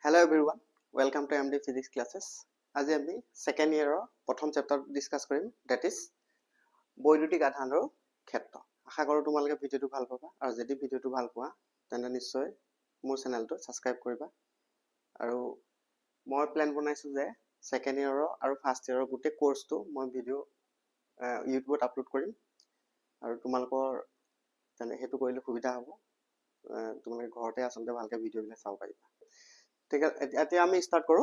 Hello everyone, welcome to MD Physics classes. আজি আমি second year প্ৰথম chapter discuss কৰিম, that is বৈদ্যুতিক আধানৰ ক্ষেত্ৰ। আশা কৰোঁ তোমালোকে ভিডিওটো ভাল পাবা আৰু যদি ভিডিওটো ভাল পোৱা তেন্তে নিশ্চয় মোৰ চেনেলটো সাবস্ক্ৰাইব কৰিবা। আৰু মই প্ল্যান বনাইছো যে second year আৰু first year গোটেই কোৰ্সটো মই ভিডিও ইউটিউবত আপলোড কৰিম আৰু তোমালোকৰ তেনে হেতু কৰিলে সুবিধা হ'ব। তোমালোকে ঘৰতে আছলতে ভালকে ভিডিওবিলাক চাব পাৰিবা। ঠিক আছে, এতিয়া আমি স্টাৰ্ট কৰো।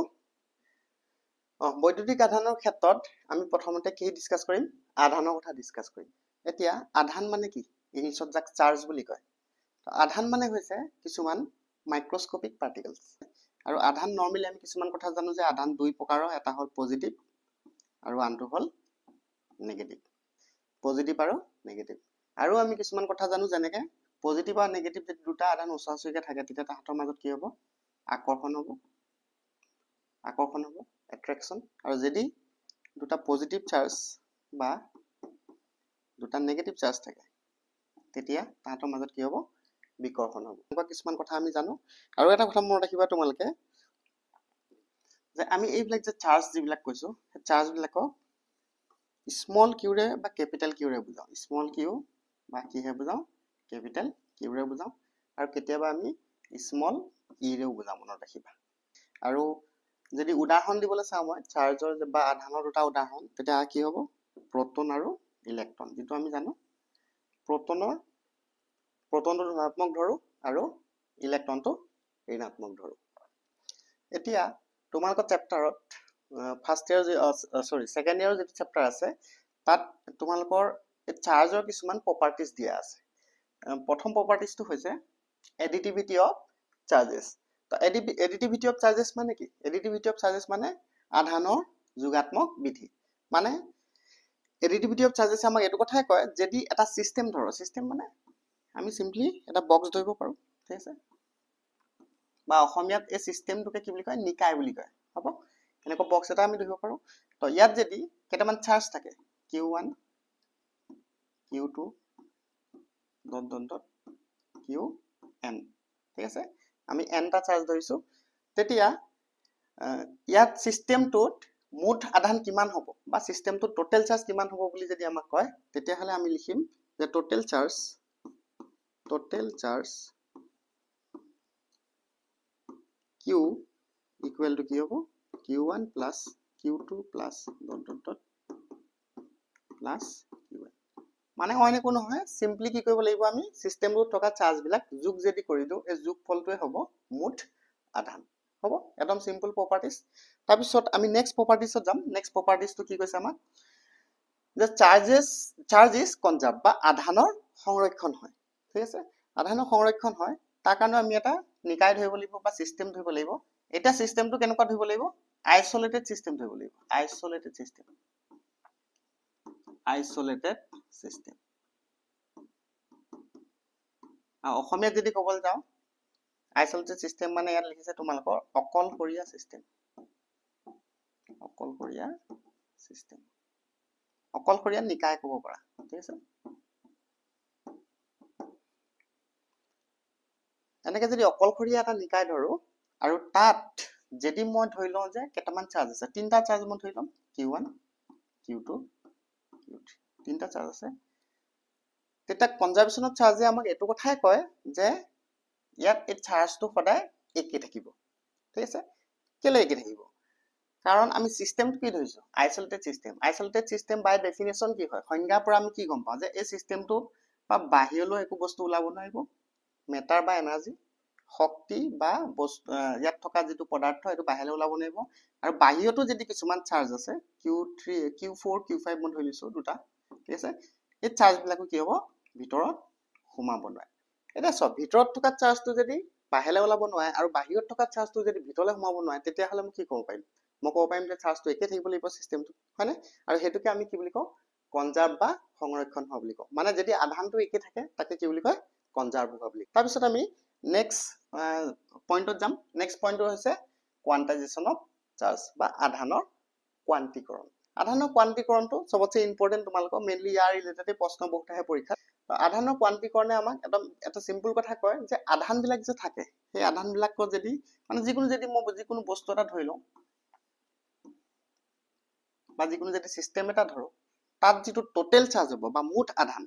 বৈদ্যুতিক আধানৰ ক্ষেত্ৰত আমি প্ৰথমতে কি ডিসকাস কৰিম? আধানৰ কথা ডিসকাস কৰিম। এতিয়া আধান মানে কি? ইংলিছত যাক চাৰ্জ বুলি কয়। আধান মানে হৈছে কিছুমান মাইক্ৰোস্কোপিক পাৰ্টিকলছ। আৰু আধান নৰমালি আমি কিছুমান কথা জানো যে আধান দুই প্ৰকাৰৰ, এটা হ'ল পজিটিভ আৰু আনটো হ'ল নেগেটিভ। পজিটিভ আৰু নেগেটিভ। আৰু আমি কিছুমান কথা জানো যেনেকে পজিটিভ আৰু নেগেটিভ যদি দুটা আধান ওচৰা-ওচৰিকে থাকে তেতিয়া তাহাঁতৰ মাজত কি হ'ব? আকৰ্ষণ হ'ব, attraction। আৰু যদি দুটা পজিটিভ চাৰ্জ বা দুটা নেগেটিভ চাৰ্জ থাকে তেতিয়া তাহাঁতৰ মাজত কি হ'ব? বিকৰ্ষণ হ'ব। এনেকুৱা কিছুমান কথা আমি জানো। আৰু এটা কথা মনত ৰাখিবা তোমালোকে যে আমি এইবিলাক যে চাৰ্জ যিবিলাক কৈছো সেই চাৰ্জ বিলাকক স্মল কিউৰে বা কেপিটেল কিউৰে বুজাও। স্মল কিউ বা কিহে বুজাও? কেপিটেল কিউৰে বুজাও। আৰু কেতিয়াবা আমি স্মল ইৰেও বুজাও, মনত ৰাখিবা। আৰু যদি উদাহৰণ দিবলৈ চাওঁ মই চাৰ্জৰ বা আধানৰ দুটা উদাহৰণ, তেতিয়া কি হ'ব? প্ৰোটন আৰু ইলেক্ট্ৰন। যেটো আমি জানো প্ৰোটনটো ধনাত্মক ধৰো আৰু ইলেক্ট্ৰনটো ঋণাত্মক ধৰো। এতিয়া তোমালোকৰ চেপ্টাৰত সেকেন্ড ইয়াৰৰ যেটো চেপ্টাৰ আছে তাত তোমালোকৰ চাৰ্জৰ কিছুমান প্ৰপাৰ্টিজ দিয়া আছে। প্ৰথম প্ৰপাৰ্টিজটো হৈছে এডিটিভিটি অফ চাৰ্জেছ। এডিটিভিটি অফ চাৰ্জেছ মানে কি? এডিটিভিটি অফ চাৰ্জেছ মানে আধানৰ যোগাত্মক বিধি। মানে এডিটিভিটি অফ চাৰ্জেছ আমাক এইটো কথাই কয় যদি এটা সিস্টেম ধৰো, সিস্টেম মানে আমি সিম্পলি এটা বক্স ধৰিব পাৰো, ঠিক আছে? বা অসমীয়াত এই সিস্টেমটোকে কি বুলি কয়? নিকায় বুলি কয়। হ'ব? এনেকুৱা বক্স এটা আমি ধৰিব পাৰো। তো ইয়াত যদি কেইটামান চাৰ্জ থাকে Q1 Q2 Qn, ঠিক আছে? আমি n টা চাৰ্জ ধৰিছো। তেতিয়া ইয়াত সিস্টেমটোত মুঠ আধান কিমান হ'ব বা সিস্টেমটোত টোটাল চাৰ্জ কিমান হ'ব বুলি যদি আমাক কয়, তেতিয়া হলে আমি লিখিম যে total charge Q equal to কি হ'ব? Q1 plus Q2 plus plus Qn। মানে অন্য কোনো নহয়, সিম্পলি কি কৰিব লাগিব? আমি সিস্টেমটোত থকা চাৰ্জ বিলাক যোগ যদি কৰি দিও, এই যোগফলটোৱে হ'ব মুঠ আধান। হ'ব? একদম সিম্পল প্ৰপাৰ্টিজ। তাৰ পিছত আমি নেক্সট প্ৰপাৰ্টিজত যাম। নেক্সট প্ৰপাৰ্টিজটো কি কৈছে আমাক? যে চাৰ্জ ইজ কনজাৰ্ভড বা আধানৰ সংৰক্ষণ হয়। ঠিক আছে? আধানৰ সংৰক্ষণ হয়। তাৰ কাৰণে আমি এটা নিকায় ধৰিব লাগিব বা সিস্টেম ধৰিব লাগিব। এটা সিস্টেমটো কেনেকুৱা ধৰিব লাগিব? আইসোলেটেড সিস্টেম ধৰিব লাগিব। Isolated system. অসমীয়াত যদি ক'বলৈ যাওঁ, আইসোলেটেড সিস্টেম মানে ইয়াত লিখিছে তোমালোকৰ অকলশৰীয়া সিস্টেম। অকলশৰীয়া নিকায় ক'ব পাৰা, ঠিক আছে? এনেকে যদি অকলশৰীয়া এটা নিকায় ধৰো আৰু তাত যদি মই ধৰি লওঁ যে কেইটামান চাৰ্জ আছে, তিনটা চাৰ্জ মই ধৰি লম, Q1 Q2 Q3, তিনটা চাৰ্জ আছে। তেতিয়া কনজাৰ্ভেশ্যন অফ চাৰ্জে আমাক এইটো কথাই কয় যে ইয়াত এই চাৰ্জটো সদায় একে থাকিব। ঠিক আছে? কেলে একে থাকিব? কাৰণ আমি সিস্টেমটো কি ধৰিছো? Isolated system. আইসোলেটেড সিস্টেম বাই ডেফিনেশন কি হয়? সংজ্ঞাৰ পৰা আমি কি গম পাওঁ যে এই সিস্টেমটো বা বাহিৰলৈ একো বস্তু ওলাব নোৱাৰিব। মেটাৰ বা এনাৰ্জি, শক্তি বা ইয়াত থকা যেটো পদাৰ্থ এটো বাহিৰলৈ ওলাব নোৱাৰিব। আৰু বাহিৰতো যদি কিছুমান চাৰ্জ আছে Q3 Q4 Q5 মই ধৰি লৈছো দুটা, ঠিক আছে? এই চাৰ্জ বিলাকো কি হ'ব? ভিতৰত সোমাব নোৱাৰে। এটা সব ভিতৰত থকা চাৰ্জটো যদি বাহিৰলৈ ওলাব নোৱাৰে আৰু বাহিৰত থকা চাৰ্জটো যদি ভিতৰলৈ সোমাব নোৱাৰে, তেতিয়া হলে মই কি ক'ব পাৰিম? মই ক'ব পাৰিম যে চাৰ্জটো একে থাকিব লাগিব সিস্টেমটো, হয়নে? আৰু হেতুকে আমি কি বুলি কওঁ? কনজাৰ্ভ বা সংৰক্ষণ হোৱা বুলি কওঁ। মানে যদি আধানটো একে থাকে তাকে কি বুলি কয়? কনজাৰ্ভ হোৱা বুলি। তাৰ পিছত আমি নেক্সট পইণ্টত যাম। নেক্সট পইণ্টটো হৈছে কোৱান্টাইজেশ্যন অফ চাৰ্জ বা আধানৰ কোৱান্টিকৰণ। আধানৰ কোৱান্টিকৰণটো সবতছে ইম্পৰ্টেন্ট তোমালোকৰ, মেইনলি ইয়াৰ ৰিলেটেড প্ৰশ্ন বহুত আহে পৰীক্ষাত। আধানৰ কোৱান্টিটিৰ কাৰণে আমাক এটা সিম্পল কথা কয় যে আধানবিলাক যে থাকে সেই আধানবিলাকৰ যদি মানে যিকোনো বস্তু এটা ধৰি লওঁ বা যিকোনো যদি সিস্টেম এটা ধৰো তাত যিটো টোটেল চাৰ্জ হ'ব বা মুঠ আধান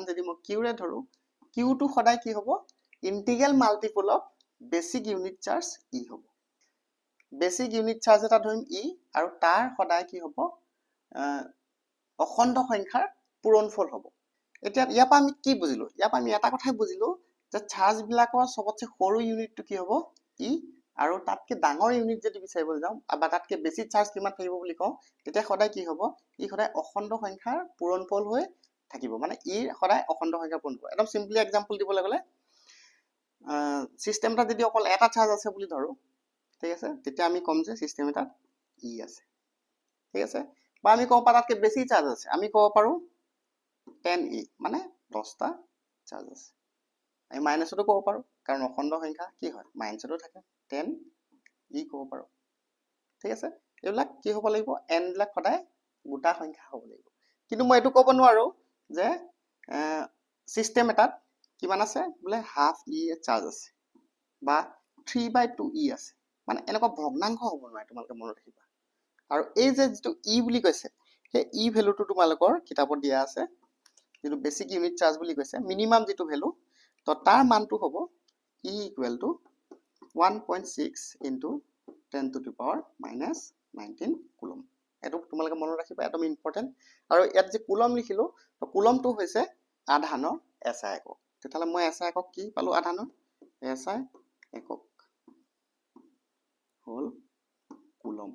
যদি মই q ৰে ধৰো q টো সদায় কি হ'ব integral multiple of basic unit charge e হ'ব বেসিক ইউনিট চাৰ্জ এটা ধৰিম e আৰু তাৰ সদায় কি হ'ব অখণ্ড সংখ্যাৰ পূৰণফল হ'ব এতিয়া ইয়াৰ পৰা আমি কি বুজিলো ইয়াৰ পৰা আমি এটা কথাই বুজিলো যে চাৰ্জ বিলাকৰ সবতছে সৰু ইউনিটটো কি হ'ব e আৰু তাতকে ডাঙৰ ইউনিট যদি বিচাৰিবলৈ যাওঁ বা তাতকে বেছি চাৰ্জ কিমান থাকিব বুলি কওঁ তেতিয়া সদায় কি হ'ব ই সদায় অখণ্ড সংখ্যাৰ পূৰণফল হৈ থাকিব মানে ই সদায় অখণ্ড সংখ্যাৰ পূৰণফল একদম সিম্পলি এক্সাম্পল দিবলৈ গ'লে সিস্টেমটা যদি অকল এটা চাৰ্জ আছে বুলি ধৰো ঠিক আছে তেতিয়া আমি কম যে সিস্টেম এটা ই আছে ঠিক আছে বা আমি কব পাৰো তাতকে বেছি চাৰ্জ আছে আমি কব পাৰো 10e মানে 10টা চাৰ্জ আছে আমি মাইনাসটো কব পাৰো কাৰণ অখণ্ড সংখ্যা কি হয় মাইনাসটো থাকে 10e কব পাৰো ঠিক আছে এইবিলাক কি হ'ব লাগিব n বিলাক সদায় গোটা সংখ্যা হ'ব লাগিব কিন্তু মই এটো কব নোৱাৰো যে সিস্টেম এটাত কিমান আছে বলে হাফ e চাৰ্জ আছে বা 3/2e আছে মানে এনেকুৱা ভগ্নাংশ হ'ব নোৱাৰে তোমালোকে মনত ৰাখিবা আৰু এই যে যেটো e বুলি কৈছে সেই e ভ্যালুটো তোমালোকৰ কিতাপত দিয়া আছে যেটো বেসিক ইউনিট চাৰ্জ বুলি কৈছে মিনিমাম যেটো ভ্যালু তো তাৰ মানটো হ'ব e = 1.6 into 10 to the power minus 19 coulomb এটো তোমালোকে মনত ৰাখিবা একদম ইম্পৰ্টেন্ট আৰু ইয়াত যে কুলম লিখিলো তো কুলমটো হৈছে আধানৰ SI একক তেতিয়ালে মই SI একক কি পালো আধানৰ SI একক হল কুলম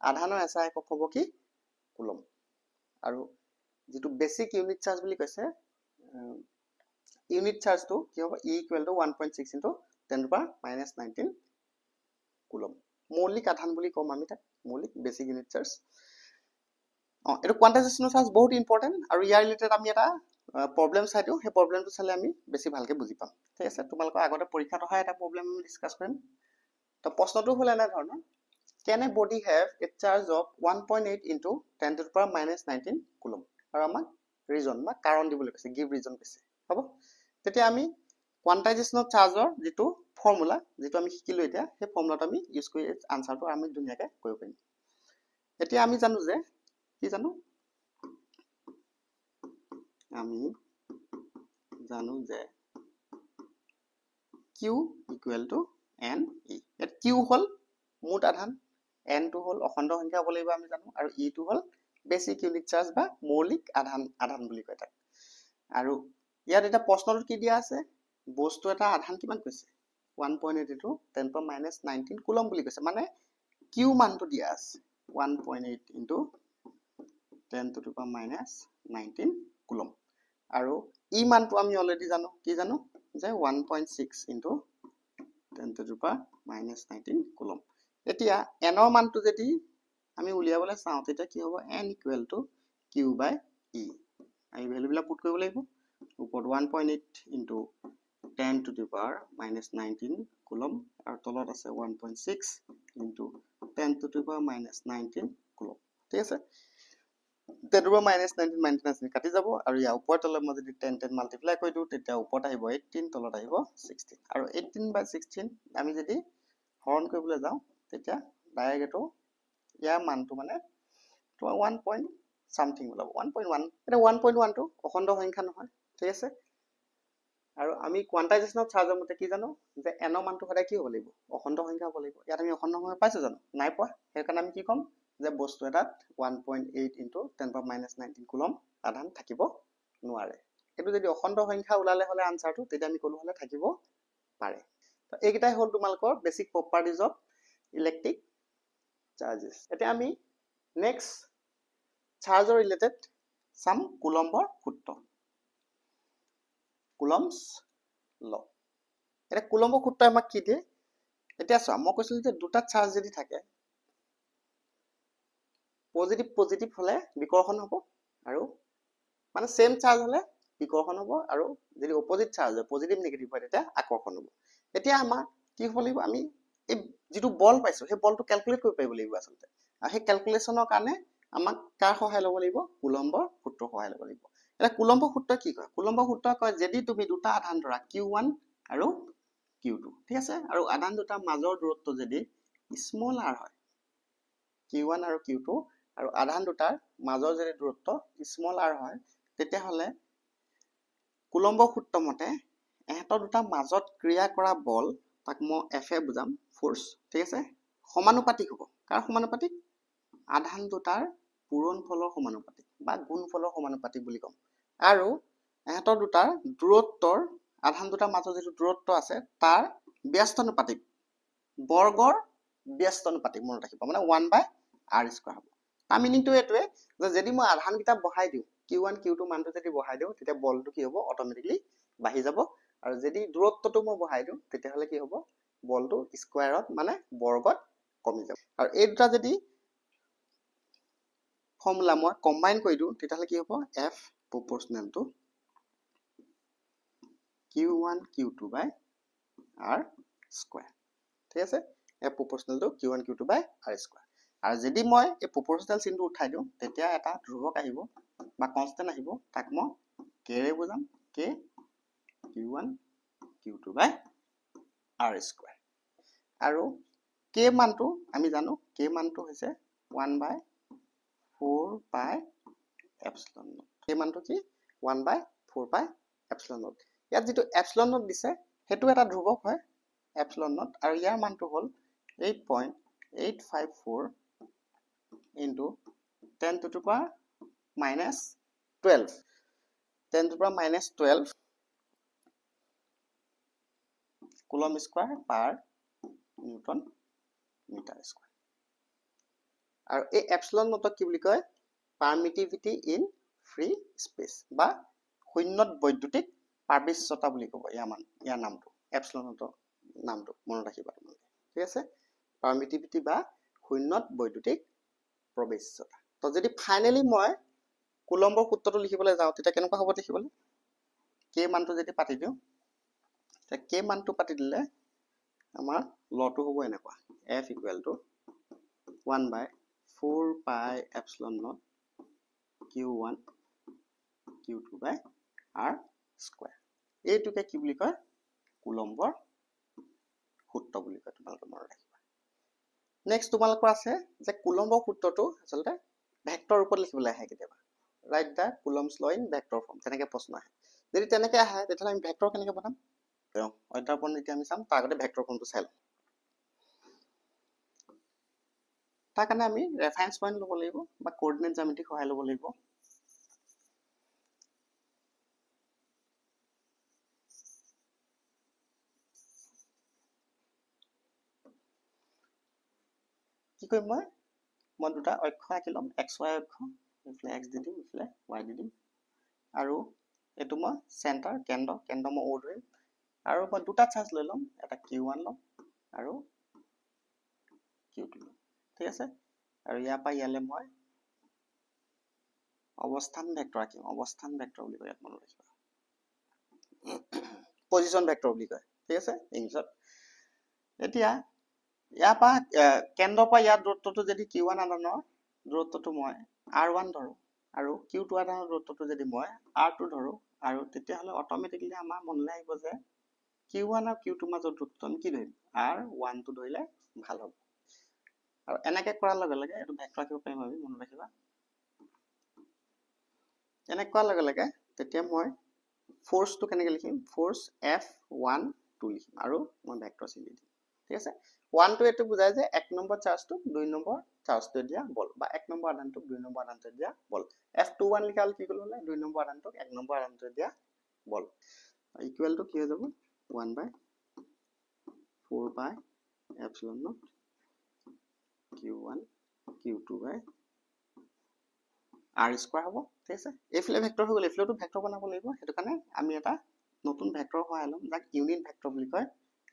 আধানৰ SI একক হ'ব কি কুলম আৰু যেটো বেসিক ইউনিট চাৰ্জ বুলি কৈছে ইউনিট চাৰ্জটো কি হ'ব e = 1.6 into 10 to the power minus 19 coulomb মৌলিক আধান বুলি কম আমি তাক মৌলিক বেসিক ইউনিট চাৰ্জ এটো কোয়ান্টাইজেশনৰ চাৰ্জ বহুত ইম্পৰ্টেন্ট আৰু ইয়াৰ ৰিলেটেড আমি এটা প্ৰবলেম চাই দিও সেই প্ৰবলেমটো চালে আমি বেছি ভালকে বুজি পাম ঠিক আছে তোমালোকৰ আগতে পৰীক্ষাত অহা এটা প্ৰবলেম আমি ডিসকাস কৰিম তো প্ৰশ্নটো হল এনে ধৰণৰ can a body have a charge of 1.8 into 10 to the power minus 19 coulomb আৰু আমাক ৰিজন বা কাৰণ দিবলৈ কৈছে গিভ ৰিজন কৈছে হ'ব তেতিয়া আমি কোয়ান্টাইজেশনৰ চাৰ্জৰ যেটো ফৰ্মুলা যেটো আমি শিকিলো এতিয়া সেই ফৰ্মুলাটো আমি ইউজ কৰি আনসাৰটো আমি ধুনিয়াকৈ কৰিব পাৰিম এতিয়া আমি জানো যে কি জানো আমি জানো যে q = n e এত q হল মুঠ আধান n টো হল অখণ্ড সংখ্যা হ'ব লাগিব আমি জানো আৰু e টো হল বেসিক ইউনিট চাৰ্জ বা মৌলিক আধান বুলি কয় তাক আৰু ইয়াত এটা প্ৰশ্নটো কি দিয়া আছে বস্তু এটা আধান কিমান কৈছে 1.8 into 10 to the minus 19 coulomb বুলি কৈছে মানে q মানটো দিয়া আছে 1.8 into 10 to the power minus 19 coulomb আৰু e মানটো আমি অলৰেডি জানো কি জানো যে 1.6 into 10 to the power minus 19 coulomb এতিয়া n ৰ মানটো যদি আমি উলিয়াবলৈ চাও তেতিয়া কি হ'ব n = q/e আমি ভ্যালু বিলাক পুট কৰিব লাগিব ওপৰত 1.8 into 10 to the power minus 19 coulomb আৰু তলত আছে 1.6 into 10 to the power minus 19 coulomb ঠিক আছে 10 to the power minus 19 19 কাটি যাব আৰু ইয়া ওপৰত তলত মই যদি 10 মাল্টিপ্লাই কৰি দিও তেতিয়া ওপৰত আহিব 18 তলত আহিব 16 আৰু 18/16 আমি যদি হৰণ কৰিবলৈ যাও তেতিয়া ডাইৰেক্ট এটো ইয়াৰ মানটো মানে তোমাৰ 1 point something ওলাব 1.1 এটা 1.1 টো অখণ্ড সংখ্যা নহয় ঠিক আছে আৰু আমি কোয়ান্টাইজেশনৰ চাৰ্জৰ মতে কি জানো যে n ৰ মানটো সদায় কি হ'ব লাগিব অখণ্ড সংখ্যা হ'ব লাগিব ইয়াত আমি অখণ্ড সংখ্যা পাইছো জানো নাই পোৱা সেই কাৰণে আমি কি কম যে বস্তু এটাত 1.8 into 10 to the power minus 19 coulomb আধান থাকিব নোৱাৰে এটো যদি অখণ্ড সংখ্যা ওলালে হলে আনসাৰটো তেতিয়া আমি কলো হলে থাকিব পাৰে তো এইকেইটাই হল তোমালোকৰ বেসিক প্ৰপাৰ্টিজ অফ ইলেক্ট্ৰিক চাৰ্জেস এতিয়া আমি নেক্সট চাৰ্জৰ ৰিলেটেড সাম কুলম্বৰ সূত্ৰ কুলম্বস ল এটা কুলম্বৰ সূত্ৰ আমাক কি দিয়ে এতিয়া চোৱা মই কৈছিলো যে দুটা চাৰ্জ যদি থাকে পজিটিভ হলে বিকৰ্ষণ হ'ব আৰু মানে সেম চাৰ্জ হলে বিকৰ্ষণ হ'ব আৰু যদি অপোজিট চাৰ্জ হয় পজিটিভ নেগেটিভ হয় তেতিয়া আকৰ্ষণ হ'ব এতিয়া আমাৰ কি হ'ব লাগিব আমি এই যেটো বল পাইছো সেই বলটো ক্যালকুলেট কৰিব পাৰিব লাগিব আসলতে আৰু সেই ক্যালকুলেশনৰ কাৰণে আমাক কাৰ সহায় ল'ব লাগিব কুলম্বৰ সূত্ৰৰ সহায় ল'ব লাগিব এটা কুলম্বৰ সূত্ৰ কি কয় কুলম্বৰ সূত্ৰ কয় যদি তুমি দুটা আধান ধৰা q1 আৰু q2 ঠিক আছে আৰু আধান দুটাৰ মাজৰ দূৰত্ব যদি স্মল r হয় q1 আৰু q2 আৰু আধান দুটাৰ মাজৰ যদি দূৰত্ব স্মল r হয় তেতিয়া হলে কুলম্বৰ সূত্ৰ মতে এহতৰ দুটা মাজত ক্ৰিয়া কৰা বল তাক মই f এ বুজাম ফোৰ্স ঠিক আছে সমানুপাতিক হ'ব কাৰ সমানুপাতিক আধান দুটাৰ পূৰণফলৰ সমানুপাতিক বা গুণফলৰ সমানুপাতিক বুলি কম আৰু এহতৰ দুটাৰ দূৰত্বৰ আধান দুটাৰ মাজত যেটো দূৰত্ব আছে তাৰ ব্যস্তানুপাতিক বৰ্গৰ ব্যস্তানুপাতিক মনত ৰাখিব মানে 1/r² হ'ব তাৰ মিনিংটো এটোৱে যে যদি মই আধান কিটা বহাই দিও q1 q2 মানটো যদি বহাই দিও তেতিয়া বলটো কি হ'ব অটোমেটিক্যালি বাঢ়ি যাব আৰু যদি দূৰত্বটো মই বহাই দিও তেতিয়া হলে কি হ'ব বলটো স্কয়াৰত মানে বৰ্গত কমি যাব আৰু এই দুটা যদি ফৰ্মুলা মই কম্বাইন কৰি দিও তেতিয়া হলে কি হ'ব f proportional to q1 q2 by r square ঠিক আছে f proportional to q1 q2 by r square আৰু যদি মই এই proportional চিনটো উঠাই দিও তেতিয়া এটা ধ্ৰুৱক আহিব বা কনস্ট্যান্ট আহিব তাক মই k ৰে বুজাম k q1 q2 by r square আৰু k মানটো আমি জানো k মানটো হৈছে 1/4 pi epsilon naught k মানটো কি 1/4 pi epsilon naught ইয়াত যেটো epsilon naught দিছে হেতু এটা ধ্ৰুৱক হয় epsilon naught আৰু ইয়াৰ মানটো হ'ল 8.854 into 10 to the power minus 12 10 to the power minus 12 coulomb square per newton meter square আৰু এই epsilon naught কি বুলি কয় permittivity in free space বা শূন্যত বৈদ্যুতিক পাৰবিশ্যতা বুলি কব ইয়াৰ নামটো epsilon naught নামটো মনত ৰাখিবা তোমালোকে ঠিক আছে permittivity বা শূন্যত বৈদ্যুতিক প্ৰবেশ্যতা তো যদি ফাইনালি মই কুলম্বৰ সূত্ৰটো লিখিবলৈ যাও তেতিয়া কেনেকুৱা হ'ব লিখিবলৈ k মানটো যদি পাতি দিও তে k মানটো পাতি দিলে আমাৰ লটো হ'ব এনেকুৱা f = 1/4 pi epsilon naught q1 q2 by r square এইটোকে কি বুলি কয় কুলম্বৰ সূত্ৰ বুলি কয় তোমালোকে মনত ৰাখিবা নেক্সট তোমালোকৰ আছে যে কুলম্বৰ সূত্ৰটো আসলতে ভেক্টৰ ৰূপত লিখিবলৈ আহে কেতিয়াবা right the Coulomb's law in vector form তেনেকৈ প্ৰশ্ন আহে যদি তেনেকৈ আহে তেতিয়া আমি ভেক্টৰ কেনেকৈ বনাম অধ্যাপন যেতিয়া আমি চাম তাৰ আগতে ভেক্টৰ ফৰ্মটো চাই লম তাৰ কাৰণে আমি ৰেফাৰেন্স পইণ্ট ল'ব লাগিব বা কোঅৰ্ডিনেট জ্যামিতি সহায় ল'ব লাগিব কি কৰিম মই দুটা অক্ষ আঁকি লম xy অক্ষ ইফালে x দি দিম ইফালে y দি দিম আৰু এটো মই সেন্টাৰ কেন্দ্ৰ মই O ধৰিম আৰু মই দুটা চাৰ্জ লৈ লম এটা q1 লম আৰু q2 লম ঠিক আছে আৰু ইয়াৰ পৰা ইয়ালে মই অৱস্থান ভেক্টৰ আঁকিম অৱস্থান ভেক্টৰ বুলি কয় মনত ৰাখিবা পজিশন ভেক্টৰ বুলি কয় ঠিক আছে ইংলিছত এতিয়া ইয়াৰ পৰা কেন্দ্ৰৰ পৰা ইয়াৰ দূৰত্বটো যদি q1 আধানৰ দূৰত্বটো মই r1 ধৰো আৰু q2 আধানৰ দূৰত্বটো যদি মই r2 ধৰো আৰু তেতিয়া হলে অটোমেটিক্যালি আমাৰ মনলৈ আহিব যে q1 আৰু q2 মাজৰ দূৰত্ব আমি কি ধৰিম r1 টো ধৰিলে ভাল হ'ব আৰু এনেকৈ কৰাৰ লগে লগে এটো ভেক্টৰ আঁকিব পাৰিম আমি মনত ৰাখিবা এনে কৰাৰ লগে লগে তেতিয়া মই ফোৰ্সটো কেনেকৈ লিখিম ফোৰ্স f1 2 লিখিম আৰু মই ভেক্টৰ চিন দিম ঠিক আছে 1 টো এটো বুজায় যে 1 নম্বৰ চাৰ্জটো 2 নম্বৰ চাৰ্জটো দিয়া বল বা 1 নম্বৰ আধানটো 2 নম্বৰ আধানটো দিয়া বল f21 লিখাল কি কল হলে 2 নম্বৰ আধানটো 1 নম্বৰ আধানটো দিয়া বল ইকুৱেল টু কি হৈ যাব 1/4 pi epsilon naught q1 q2 by r square হ'ব ঠিক আছে এইফালে ভেক্টৰ হৈ গ'ল এইফালেটো ভেক্টৰ বনাব লাগিব হেতু কাৰণে আমি এটা নতুন ভেক্টৰ সহায় লম যাক ইউনিট ভেক্টৰ বুলি কয়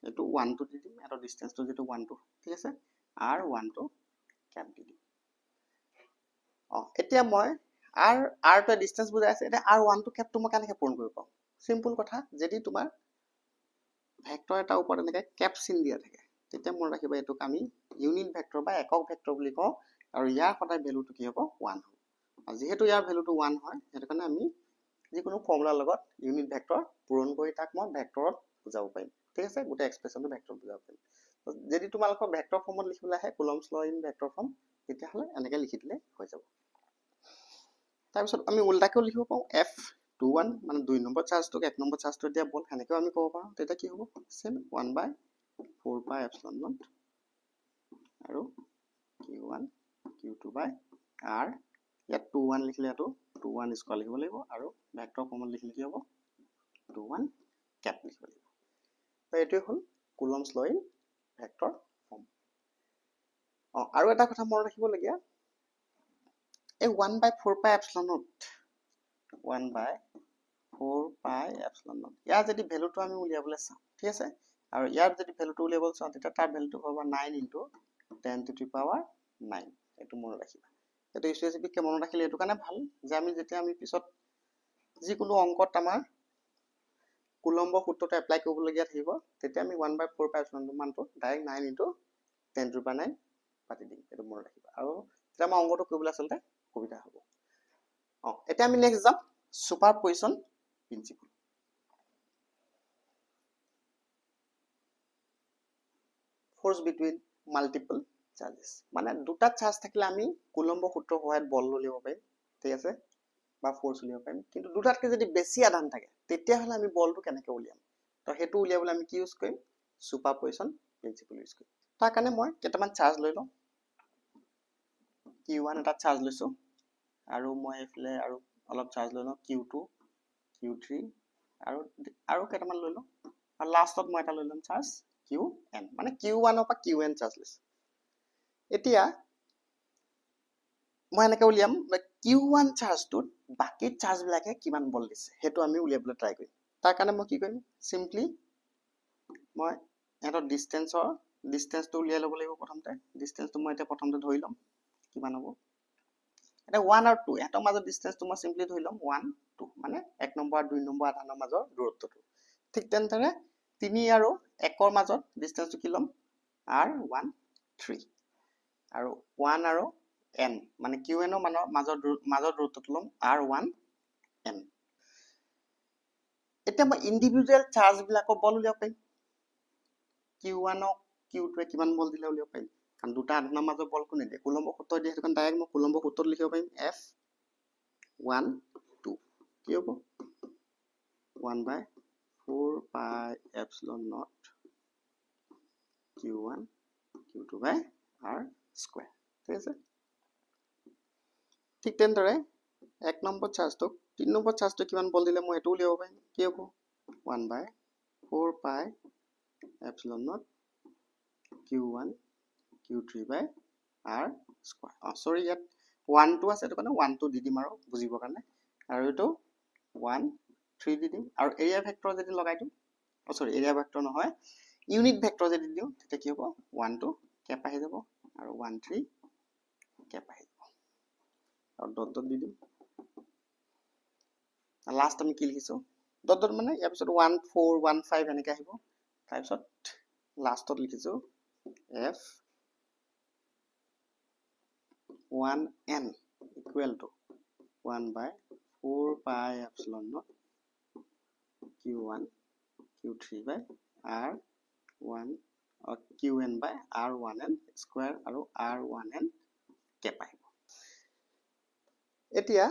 এটো 1 টো দি দিম এটা ডিসটেন্সটো যেটো 1 টো ঠিক আছে r1 টো ক্যাপ দি দিম এতিয়া মই r টো ডিসটেন্স বুজাই আছে এটা r1 টো ক্যাপটো মই কেনেকৈ পূৰণ কৰিব পাম সিম্পল কথা যদি তোমাৰ ভেক্টৰ এটা ওপৰত এনেকৈ ক্যাপ চিন দিয়া থাকে তেতিয়া মনত ৰাখিবা এটোক আমি ইউনিট ভেক্টৰ বা একক ভেক্টৰ বুলি কওঁ আৰু ইয়াৰ সদায় ভ্যালুটো কি হ'ব 1 হ'ব আৰু যেহেতু ইয়াৰ ভ্যালুটো 1 হয় হেতু কাৰণে আমি যিকোনো ফৰ্মুলাৰ লগত ইউনিট ভেক্টৰ পূৰণ কৰি তাক মই ভেক্টৰত বুজাব পাৰিম ঠিক আছে গোটে এক্সপ্ৰেছনটো ভেক্টৰত বুজাব পাৰিম যদি তোমালোকৰ ভেক্টৰ ফৰ্মত লিখিবলৈ আহে কুলম্বছ ল ইন ভেক্টৰ ফৰ্ম তেতিয়া হলে এনেকৈ লিখি দিলে হৈ যাব তাৰ পিছত আমি উল্টাকেও লিখিব পাওঁ f21 মানে 2 নম্বৰ চাৰ্জটোক 1 নম্বৰ চাৰ্জটো দিয়া বল হেনেকেও আমি ক'ব পাৰোঁ তেতিয়া কি হ'ব সেম 1/4 pi epsilon naught আৰু q1 q2 by r ইয়াত 21 লিখিলে এটো 21 স্কয়াৰ লিখিব লাগিব আৰু ভেক্টৰ ফৰ্মত লিখিলে কি হ'ব 21 ক্যাপ লিখিব লাগিব তো এটোই হ'ল কুলম্বছ ল ইন ভেক্টৰ ফৰ্ম আৰু এটা কথা মনত ৰাখিব লগিয়া এই 1/4 pi epsilon naught 1/4 pi epsilon naught ইয়াৰ যদি ভ্যালুটো আমি উলিয়াবলৈ চাওঁ ঠিক আছে আৰু ইয়াৰ যদি ভ্যালুটো উলিয়াবলৈ চাওঁ তেতিয়া তাৰ ভ্যালুটো হ'ব 9 * 10 to the power 9 এটো মনত ৰাখিবা এটো স্পেসিফিক কে মনত ৰাখিলে এটো কাৰণে ভাল যে আমি যেতিয়া আমি পিছত যিকোনো অংকত আমাৰ কুলম্ব সূত্ৰটো এপ্লাই কৰিবলগীয়া থাকিব তেতিয়া আমি 1/4 pi epsilon naught মানটো ডাইৰেক্ট 9 * 10 to the power 9 পাতি দিম এটো মনত ৰাখিবা আৰু তেতিয়া আমাৰ অংকটো কৰিবলৈ আচলতে সুবিধা হ'ব এটা আমি নেক্সট যাম সুপাৰপজিশন প্ৰিন্সিপল ফোৰ্স বিটুইন মাল্টিপল চাৰ্জেস মানে দুটা চাৰ্জ থাকিলে আমি কুলম্ব সূত্ৰ সহায়ত বল উলিয়াব পাৰিম ঠিক আছে বা ফোৰ্স উলিয়াব পাৰিম কিন্তু দুটাতকৈ যদি বেছি আধান থাকে তেতিয়া হলে আমি বলটো কেনেকৈ উলিয়াম তো হেতু উলিয়াবলৈ আমি কি ইউজ কৰিম সুপাৰপজিশন প্ৰিন্সিপল ইউজ কৰিম তাৰ কাৰণে মই কেইটামান চাৰ্জ লৈ লম q1 এটা চাৰ্জ লৈছো আৰু মই এফলে আৰু অলপ চাৰ্জ লৈ লম q2 q3 আৰু কেইটামান লৈ লম আৰু লাষ্টত মই এটা লৈ লম চাৰ্জ qn মানে q1 পৰা qn চাৰ্জ লৈছো এতিয়া মই এনেকৈ উলিয়াম q1 চাৰ্জটোত বাকি চাৰ্জ বিলাকে কিমান বল দিছে হেতু আমি উলিয়াবলৈ ট্ৰাই কৰিম তাৰ কাৰণে মই কি কৰিম সিম্পলি মই এটা ডিসটেন্সটো উলিয়াই ল'ব লাগিব প্ৰথমতে ডিসটেন্সটো মই এটা প্ৰথমতে ধৰি লম কিমান হ'ব এটা 1 আৰু 2 এটাৰ মাজৰ ডিসটেন্সটো মই সিম্পলি ধৰি লম 1 2 মানে 1 নম্বৰ আৰু 2 নম্বৰ আধানৰ মাজৰ দূৰত্বটো ঠিক তেনেদৰে 3 আৰু 1 ৰ মাজত ডিসটেন্সটো কি লম r1 3 আৰু 1 আৰু n মানে qn ৰ মাজৰ দূৰত্বটো লম r1 n এতিয়া মই ইন্ডিভিজুৱেল চাৰ্জ বিলাকৰ বল উলিয়াব পাৰিম q1 ক q2 এ কিমান বল দিলে উলিয়াব পাৰিম কাৰণ দুটা আধানৰ মাজৰ বল কোনে দিয়ে কুলম্ব সূত্ৰ দিয়ে হেতু কাৰণ ডাইৰেক্ট মই কুলম্ব সূত্ৰত লিখিব পাৰিম f1 2 কি হ'ব 1/4 pi epsilon naught q1 q2 by r square ঠিক আছে ঠিক তেনেদৰে 1 নম্বৰ চাৰ্জটোক 3 নম্বৰ চাৰ্জটো কিমান বল দিলে মই এটো উলিয়াব পাৰিম কি হ'ব 1/4 pi epsilon naught q1 q3 by r square সৰি ইয়াত 1 2 আছে এটো কাৰণে 1 2 দি দিম আৰু বুজিবৰ কাৰণে আৰু এটো 1 3 দি দিম আৰু এৰিয়া ভেক্টৰ যদি লগাই দিম সৰি এৰিয়া ভেক্টৰ নহয় ইউনিট ভেক্টৰ যদি দিও তেতিয়া কি হ'ব 1 2 ক্যাপ আহি যাব আৰু 1 3 ক্যাপ আহি যাব আৰু ডট দি দিম লাষ্ট আমি কি লিখিছো ডট মানে ইয়াৰ পিছত 1 4 1 5 এনেকৈ আহিব তাৰ পিছত লাষ্টত লিখিছো f 1n equal to 1/4 pi epsilon naught q1 q3 by r1 or qn by r1n square আৰু r1n ক্যাপ আহিব এতিয়া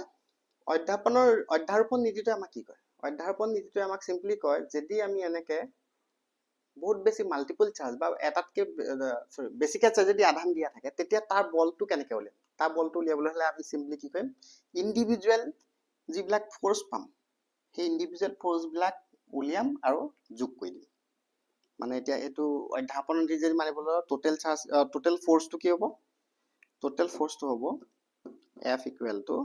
অধ্যাৰোপণ নীতিটো আমাক কি কয় অধ্যাৰোপণ নীতিটো আমাক সিম্পলি কয় যদি আমি এনেকে বহুত বেছি মাল্টিপল চাৰ্জ বা এটাতকে বেছিকে যদি আধান দিয়া থাকে তেতিয়া তাৰ বলটো কেনেকৈ উলিয়াম তাৰ বলটো উলিয়াবলৈ হলে আমি সিম্পলি কি কৰিম ইন্ডিভিজুৱেল যিবিলাক ফোৰ্স পাম সেই ইন্ডিভিজুৱেল ফোৰ্স বিলাক উলিয়াম আৰু যোগ কৰি দিম মানে এতিয়া এটো অধ্যাপন নীতি যদি মানিবলৈ টোটাল চাৰ্জ টোটাল ফোৰ্সটো কি হ'ব টোটাল ফোৰ্সটো হ'ব f equal to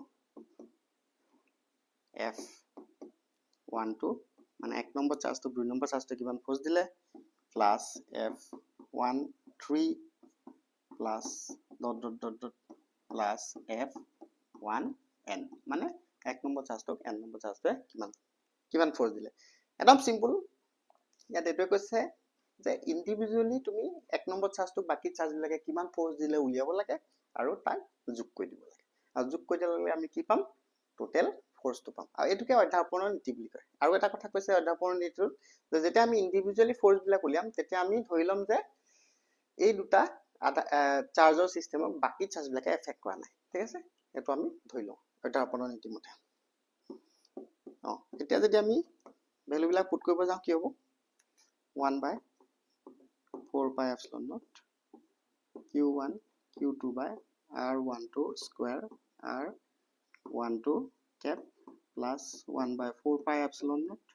f1 2 মানে 1 নম্বৰ চাৰ্জটো 2 নম্বৰ চাৰ্জটো কিমান ফোর্স দিলে plus f1 3 plus dot dot dot dot plus f1n মানে 1 নম্বৰ চাৰ্জটোক n নম্বৰ চাৰ্জটোৱে কিমান ফোৰ্স দিলে একদম সিম্পল ইয়াত এটো কৈছে যে ইন্ডিভিজুৱেলি তুমি এক নম্বৰ চাৰ্জটো বাকি চাৰ্জবিলাকে কিমান ফ'ৰ্চ দিলে উলিয়াব লাগে আৰু তাক যোগ কৰি দিব লাগে আৰু যোগ কৰি দিলে আমি কি পাম টোটেল ফ'ৰ্চটো পাম আৰু এইটোকে অধ্যাপনৰ নীতি বুলি কয় আৰু এটা কথা কৈছে অধ্যাপনৰ নীতিটোত যে যেতিয়া আমি ইন্ডিভিজুৱেলি ফ'ৰ্চবিলাক উলিয়াম তেতিয়া আমি ধৰি ল'ম যে এই দুটা চাৰ্জৰ চিষ্টেমক বাকি চাৰ্জবিলাকে এফেক্ট কৰা নাই ঠিক আছে এইটো আমি ধৰি লওঁ অধ্যাপনৰ নীতি মতে এতিয়া যদি আমি ভ্যালুবিলাক পুট কৰিব যাওঁ কি হ'ব 1/4 pi epsilon naught q1 q2 by r12 square r12 cap plus 1/4 pi epsilon naught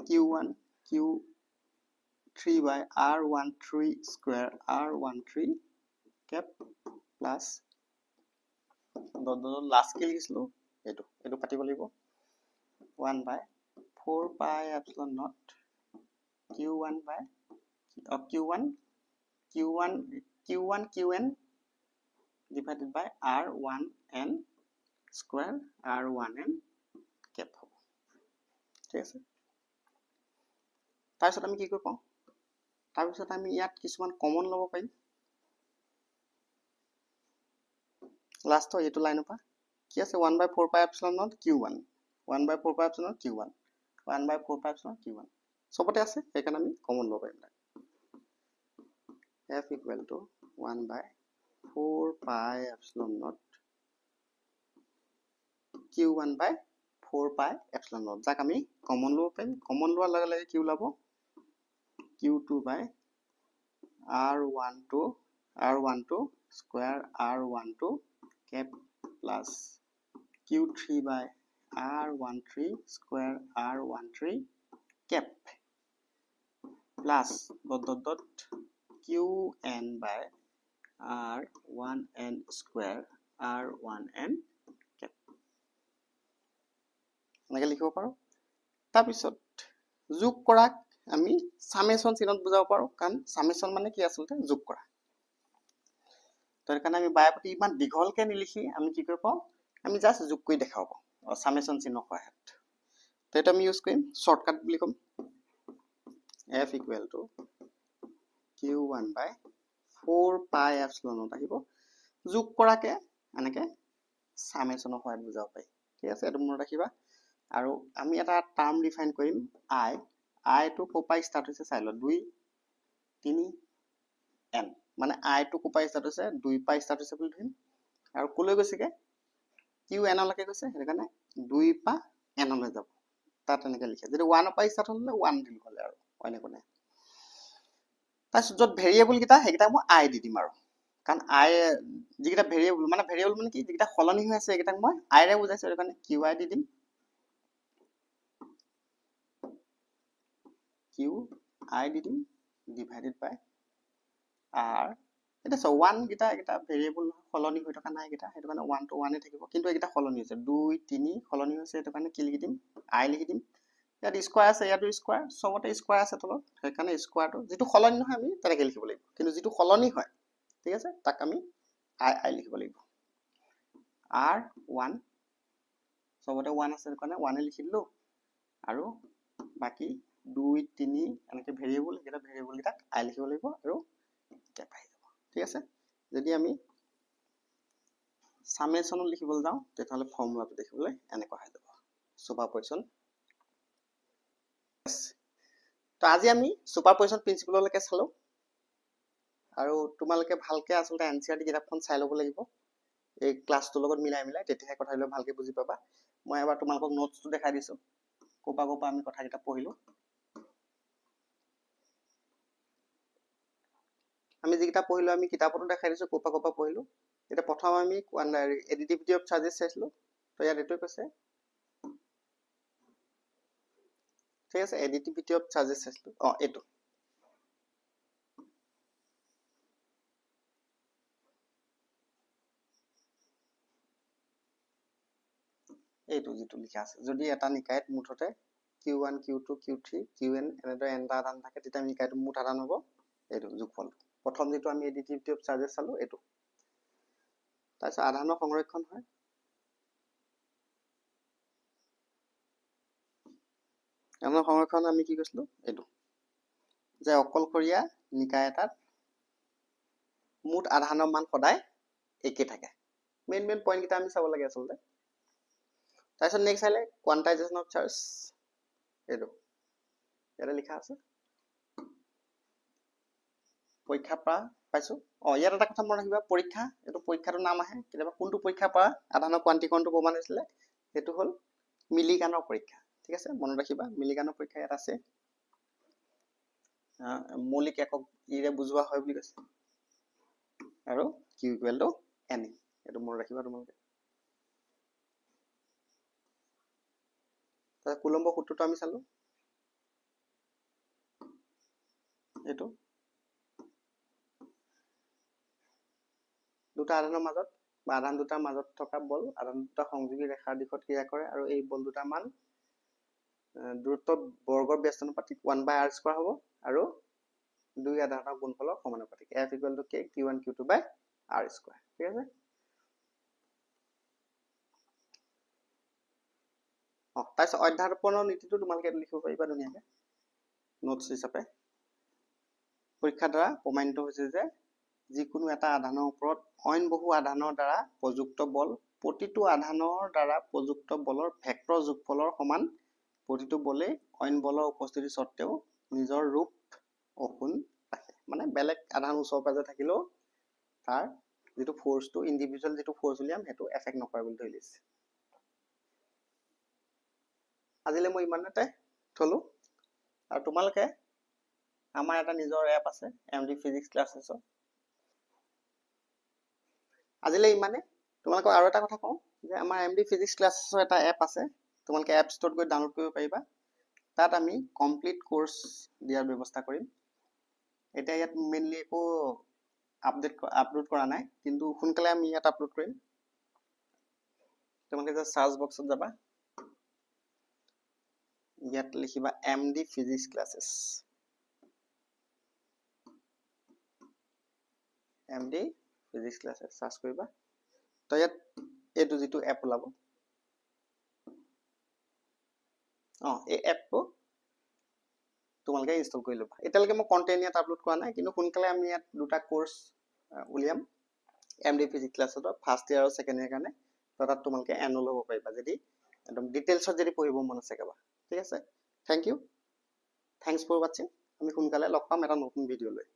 q1 q3 by r13 square r13 cap plus last কি লিখিছিলো এটো পাতিব লাগিব 1/4 pi epsilon naught q1 by q1 divided by r1n square r1n cap হ'ব ঠিক আছে তাৰপিছত আমি কি কৰিব পাওঁ তাৰপিছত আমি ইয়াত কিছুমান কমন ল'ব পাৰিম লাষ্টৰ এইটো লাইনৰ পৰা কি আছে 1/4 pi epsilon naught q1 1/4 pi epsilon naught q1 1/4 pi epsilon q1 সবতে আছে সেইকাৰণে আমি কমন ল'ব পাৰিম f equal to 1/4 pi epsilon naught q1 by 4 pi epsilon naught যাক আমি কমন ল'ব পাৰিম কমন লোৱাৰ লগে লগে কি ওলাব q2 by r12 square r12 cap plus q3 by r13 square r13 cap plus dot qn by r1n square r1n cap এনেকৈ লিখিব পাৰোঁ তাৰপিছত যোগ কৰাক আমি সামেশন চিহ্নত বুজাব পাৰোঁ কাৰণ সামেশন মানে কি আচলতে যোগ কৰা তাৰ কাৰণে আমি বায়পতি ইমান দীঘলকে নিলিখি আমি কি কৰিব পাওঁ আমি জাস্ট যোগ কৰি দেখাব পাওঁ সামেশন চিহ্ন সহায়ত তো এটা আমি ইউজ কৰিম শৰ্টকাট বুলি কম f equal to q1 by 4 pi epsilon naught আহিব যোগ কৰাকে এনেকে সামেশনৰ সহায়ত বুজাব পাৰি ঠিক আছে এটা মনত ৰাখিবা আৰু আমি এটা টাৰ্ম ডিফাইন কৰিম i to কোপা স্টার্ট হৈছে চাই ল 2 3 n মানে i to কোপা স্টার্ট হৈছে 2 পা স্টার্ট হৈছে বুলি ধৰিম আৰু কলৈ গৈছেগে q n লৈকে গৈছে হেৰ কাৰণে 2 পা n লৈ যাব তাত এনেকে লিখে যদি 1 পা স্টার্ট হলে 1 দিল হলে আৰু অন্য কোনে তাছত যত ভেৰিয়েবল কিটা হেকিটা মই i দি দিম আৰু কাৰণ i যিকিটা ভেৰিয়েবল মানে কি যিকিটা খলনি হৈ আছে একিটা মই i ৰে বুজাইছো হেৰ কাৰণে qi দি দিম q I di দিম divided by r এটা সো 1 গিটা এটা ভেৰিয়েবল খলনি হৈ থকা নাই গিটা হেতু কাৰণে 1 to 1 এ থাকিব কিন্তু এটা খলনি হৈছে 2 3 খলনি হৈছে হেতু কাৰণে কি লিখি দিম i লিখি দিম ইয়াত স্কয়াৰ আছে ইয়াত স্কয়াৰ সবতে স্কয়াৰ আছে তলত সেই কাৰণে স্কয়াৰটো যেটো খলনি নহয় আমি তেনেকৈ লিখিব লাগিব কিন্তু যেটো খলনি হয় ঠিক আছে তাক আমি i লিখিব লাগিব r1 সবতে 1 আছে কাৰণে 1 এ লিখি দিলো আৰু বাকি 2 3 এনেকে ভেৰিয়েবল এটা ভেৰিয়েবল গিটা i লিখিব লাগিব আৰু ক্যাপ আহি যাব ঠিক আছে যদি আমি সামেশন লিখিবলৈ যাওঁ তেতিয়াহলে ফৰ্মুলাটো দেখিবলৈ এনেকুৱা হৈ যাব সুপাৰপজিশন তো আজি আমি সুপাৰপজিশন প্ৰিন্সিপললৈকে চালো আৰু তোমালোকে ভালকে আসলতে এনচিআৰটি কিতাপখন চাই ল'ব লাগিব এই ক্লাছটোৰ লগত মিলাই তেতিয়াহে কথাবিলাক ভালকে বুজি পাবা মই এবাৰ তোমালোকক নোটছটো দেখাই দিছো কোপা আমি কথা কিটা পঢ়িলো আমি যিকিটা পঢ়িলো আমি কিতাপতো দেখাই দিছো কোপা পঢ়িলো এটা প্ৰথম আমি এডিটিভিটি অফ চাৰ্জেছ চাইছিলো তো ইয়াত এটো কৈছে ঠিক আছে এডিটিভিটি অফ চাৰ্জেছ চাইছিলো এইটো যেটো লিখা আছে যদি এটা নিকায়ত মুঠতে q1 q2 q3 qn এনেদৰে n টা আধান থাকে তেতিয়া নিকায়টো মুঠ আধান হ'ব এইটো যোগফল প্ৰথম যেটো আমি এডিটিভিটি অফ চাৰ্জেছ চালো এইটো তাৰপিছত আধানৰ সংৰক্ষণ হয় আমাৰ সংৰক্ষণ আমি কি কৈছিলো এইটো যে অকলশৰীয়া নিকায় এটাত মুঠ আধানৰ মান সদায় একে থাকে মেইন পইণ্ট কেইটা আমি চাব লাগে আচলতে তাৰপিছত নেক্সট আহিলে কোৱান্টাইজেশ্যন অফ চাৰ্জ এইটো ইয়াতে লিখা আছে পৰীক্ষা পৰা পাইছো ইয়াত এটা কথা মনত ৰাখিবা পৰীক্ষা এইটো পৰীক্ষাটোৰ নাম আহে কেতিয়াবা কোনটো পৰীক্ষাৰ পৰা আধানৰ কোৱান্টিকনটো প্ৰমাণ হৈছিলে সেইটো হ'ল মিলিগানৰ পৰীক্ষা ঠিক আছে মনত ৰাখিবা মিলিগানৰ পৰীক্ষা ইয়াত আছে মৌলিক একক ইৰে বুজোৱা হয় বুলি কৈছে আৰু কিউ ইকুৱেল টু এন এইটো মনত ৰাখিবা তোমালোকে কুলম্বৰ সূত্ৰটো আমি চালো এইটো দুটা আধানৰ মাজত বা আধান দুটাৰ মাজত থকা বল আধান দুটা সংযোগী ৰেখাৰ দিশত ক্ৰিয়া কৰে আৰু এই বল দুটাৰ মান দূৰত্ব বৰ্গৰ ব্যস্তানুপাতিক 1/r² হ'ব আৰু দুই আধানৰ গুণফলৰ সমানুপাতিক f = k q1 q2/r², ঠিক আছে তাৰপিছত অধ্যাৰোপণৰ নীতিটো তোমালোকে লিখিব পাৰিবা ধুনীয়াকৈ নোটছ হিচাপে পৰীক্ষাৰ দ্বাৰা প্ৰমাণিত হৈছে যে যিকোনো এটা আধানৰ ওপৰত অইন বহু আধানৰ দ্বাৰা প্ৰযুক্ত বল প্ৰতিটো আধানৰ দ্বাৰা প্ৰযুক্ত বলৰ ভেক্টৰ যোগফলৰ সমান প্ৰতিটো বলেই অইন বলৰ উপস্থিতি সত্ত্বেও নিজৰ ৰূপ অক্ষুণ ৰাখে মানে বেলেগ আধান ওচৰ পাজে থাকিলেও তাৰ যেটো ফোৰ্সটো ইন্ডিভিজুয়াল যেটো ফোৰ্স উলিয়াম হেতু এফেক্ট নকৰে বুলি ধৰি লৈছে আজিলে মই ইমানতে থলো আৰু তোমালোকে আমাৰ এটা নিজৰ এপ আছে এমডি ফিজিক্স ক্লাसेছ আজিলে ইমানে তোমালোকক আৰু এটা কথা কওঁ যে আমাৰ এমডি ফিজিক্স ক্লাছেছৰ এটা এপ আছে তোমালোকে এপ ষ্টৰত গৈ ডাউনলোড কৰিব পাৰিবা তাত আমি কমপ্লিট কোৰ্স দিয়াৰ ব্যৱস্থা কৰিম এটা ইয়াত মেইনলি একো আপলোড কৰা নাই কিন্তু সোনকালে আমি ইয়াত আপলোড কৰিম তোমালোকে যে সাৰ্চ বক্সত যাবা ইয়াত লিখিবা MD physics classes MD physics classes search কৰিবা তো ইয়াত এইটো যেটো এপ ওলাব এই এপটো তোমালোকে ইনষ্টল কৰি লবা এতিয়ালৈকে মই কন্টেন্ট ইয়াত আপলোড কৰা নাই কিন্তু সোনকালে আমি ইয়াত দুটা কোৰ্স উলিয়াম এমডি ফিজিক্স ক্লাছৰ ফাৰ্স্ট ইয়াৰ আৰু সেকেন্ড ইয়াৰ কাৰণে তো তাত তোমালোকে এনৰোল হ'ব পাৰিবা যদি একদম ডিটেইলছত যদি পঢ়িব মন আছে কেবা ঠিক আছে thank you thanks for watching আমি সোনকালে লগ পাম এটা নতুন ভিডিও লৈ